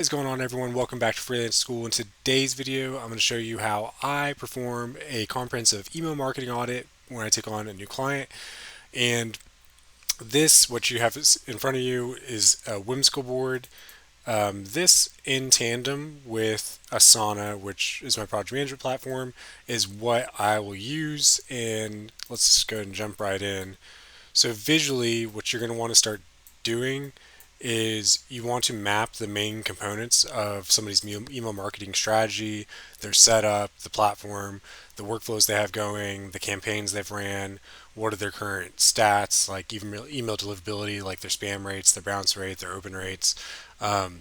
What is going on, everyone? Welcome back to Freelance School. In today's video, I'm going to show you how I perform a comprehensive email marketing audit when I take on a new client. And what you have in front of you is a whimsical board. This, in tandem with Asana, which is my project management platform, is what I will use. And let's just go ahead and jump right in. So visually, what you're going to want to start doing is you want to map the main components of somebody's email marketing strategy, their setup, the platform, the workflows they have going, the campaigns they've ran, what are their current stats, like even email deliverability, like their spam rates, their bounce rate, their open rates, um,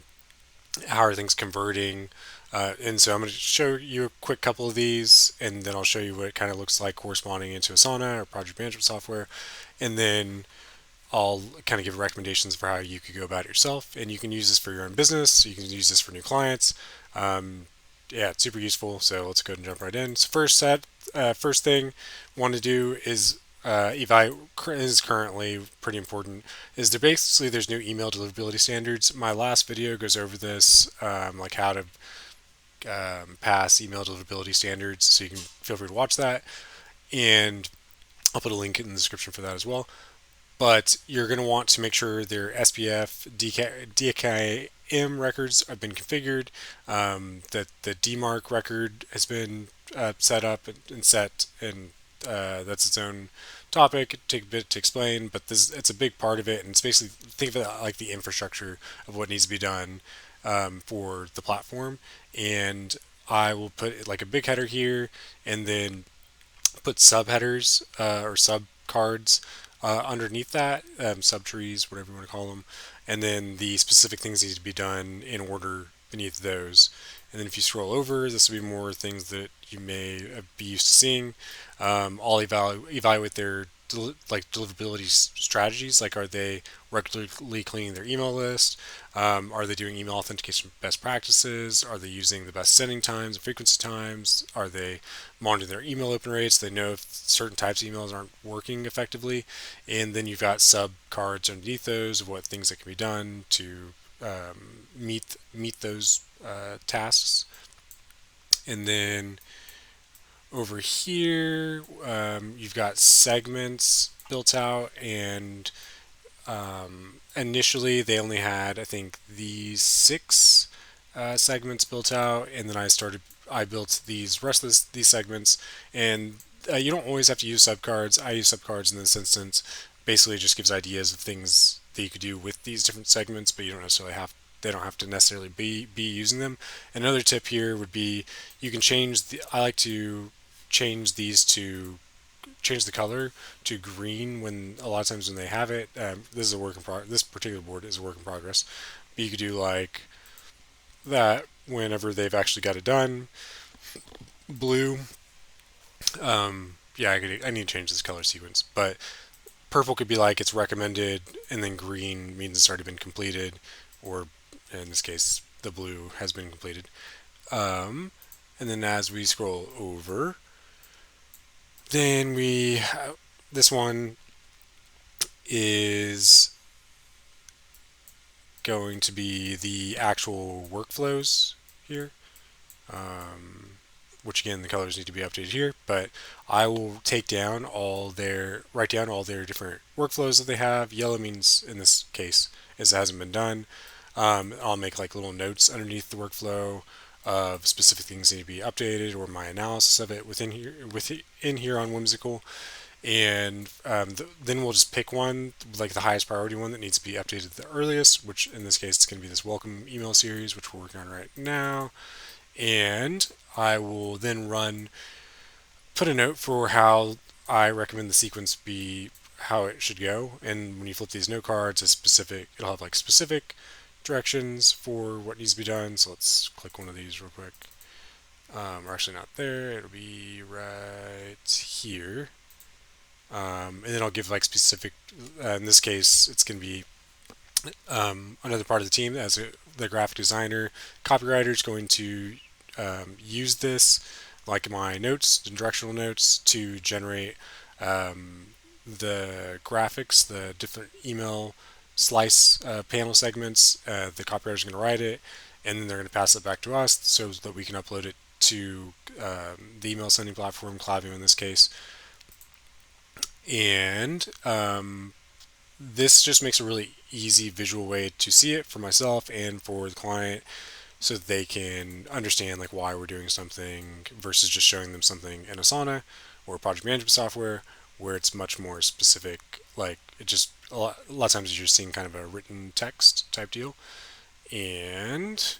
how are things converting. And so I'm going to show you a quick couple of these, and then I'll show you what it kind of looks like corresponding into Asana or project management software. And then I'll kind of give recommendations for how you could go about it yourself. And you can use this for your own business. You can use this for new clients. Um, yeah, it's super useful. So let's go ahead and jump right in. So first thing I want to do is is currently pretty important. Is there basically there's new email deliverability standards. My last video goes over this, like how to pass email deliverability standards. So you can feel free to watch that, and I'll put a link in the description for that as well. But you're going to want to make sure their SPF, DKIM records have been configured, that the DMARC record has been set up and set, and that's its own topic. It take a bit to explain, but it's a big part of it, and it's basically think of it like the infrastructure of what needs to be done for the platform. And I will put like a big header here, and then put subheaders or sub cards underneath that, subtrees, whatever you want to call them, and then the specific things need to be done in order beneath those. And then if you scroll over, this will be more things that you may be used to seeing. I'll evaluate their deliverability strategies. Like, are they regularly cleaning their email list? Are they doing email authentication best practices? Are they using the best sending times and frequency times? Are they monitoring their email open rates? They know if certain types of emails aren't working effectively. And then you've got sub cards underneath those of what things that can be done to meet those tasks. And then over here, you've got segments built out, and initially they only had, I think, these six segments built out, and then I built these rest of these segments, and you don't always have to use subcards. I use subcards in this instance. Basically, it just gives ideas of things that you could do with these different segments, but you don't necessarily have they don't have to necessarily be using them. Another tip here would be you can I like to change these to change the color to green when a lot of times when they have it. This is a work in progress. This particular board is a work in progress. But you could do like that whenever they've actually got it done. Blue. Yeah, I need to change this color sequence, but purple could be like it's recommended, and then green means it's already been completed, or in this case, the blue has been completed. And then as we scroll over, then this one is going to be the actual workflows here, which again the colors need to be updated here. But I will write down all their different workflows that they have. Yellow means in this case is it hasn't been done. I'll make like little notes underneath the workflow of specific things that need to be updated, or my analysis of it within here on Whimsical. And then we'll just pick one, like the highest priority one that needs to be updated the earliest, which in this case it's going to be this welcome email series, which we're working on right now. And I will then put a note for how I recommend the sequence be, how it should go. And when you flip these note cards, it'll have like specific directions for what needs to be done. So let's click one of these real quick. Or actually not there, it'll be right here. And then I'll give like specific, in this case, it's going to be another part of the team the graphic designer, copywriter is going to use this, like my notes, the directional notes, to generate the graphics, the different email slice panel segments. The copywriter is going to write it, and then they're going to pass it back to us so that we can upload it to the email sending platform, Klaviyo in this case. And this just makes a really easy visual way to see it for myself and for the client, so that they can understand like why we're doing something versus just showing them something in Asana or project management software where it's much more specific. Like it just a lot of times you're seeing kind of a written text type deal. And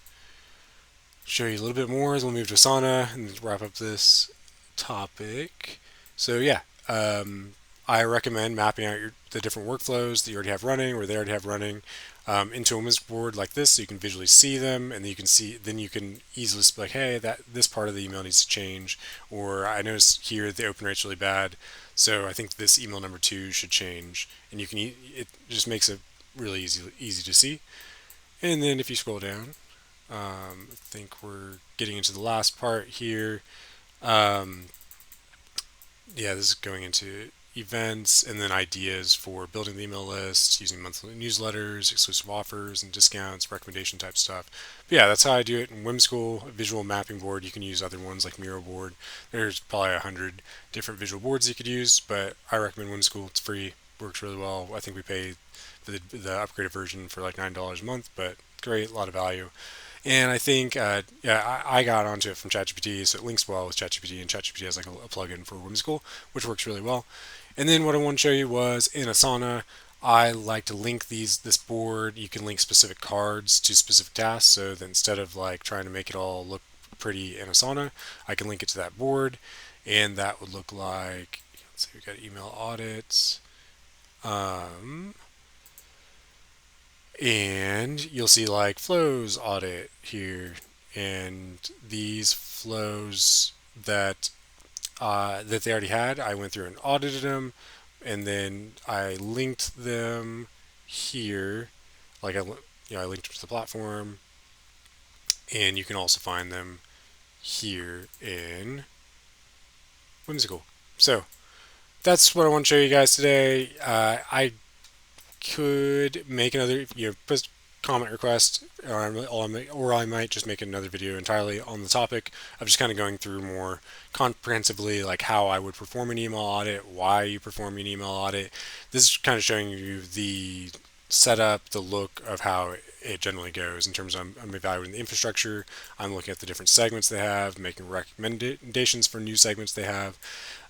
show you a little bit more as we'll move to Asana and wrap up this topic. So yeah, I recommend mapping out the different workflows that you already have running or they already have running into a whiz board like this, so you can visually see them, and then you can easily be like, hey, that this part of the email needs to change, or I noticed here the open rate's really bad, so I think this email number 2 should change, and it just makes it really easy to see. And then if you scroll down, I think we're getting into the last part here. Um, yeah, this is going into events and then ideas for building the email list, using monthly newsletters, exclusive offers and discounts, recommendation type stuff. But yeah, that's how I do it in Whimsical. A visual mapping board. You can use other ones like Miro board. There's probably 100 different visual boards you could use, but I recommend Whimsical. It's free, works really well. I think we pay for the upgraded version for like $9 a month, but great, a lot of value. And I think, yeah, I got onto it from ChatGPT, so it links well with ChatGPT, and ChatGPT has like a plugin for Whimsical, which works really well. And then what I want to show you was in Asana, I like to link this board. You can link specific cards to specific tasks, so that instead of like trying to make it all look pretty in Asana, I can link it to that board, and that would look like, let's see, we got email audits. And you'll see like flows audit here, and these flows that they already had, I went through and audited them, and then I linked them here. Like I linked them to the platform, and you can also find them here in Whimsical. So that's what I want to show you guys today. I could make another, post comment request, or I might just make another video entirely on the topic of just kind of going through more comprehensively like how I would perform an email audit, why you perform an email audit. This is kind of showing you the setup, the look of how it generally goes in terms of I'm evaluating the infrastructure, I'm looking at the different segments they have, making recommendations for new segments they have,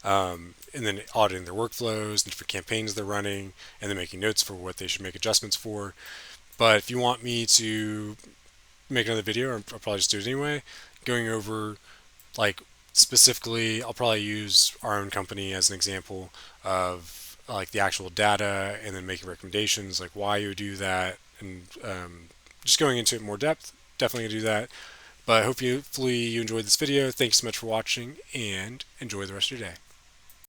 and then auditing their workflows, the different campaigns they're running, and then making notes for what they should make adjustments for. But if you want me to make another video, I'll probably just do it anyway, going over like specifically, I'll probably use our own company as an example of like the actual data, and then making recommendations like why you would do that, and just going into it more depth. Definitely gonna do that. But hopefully you enjoyed this video. Thanks so much for watching, and enjoy the rest of your day.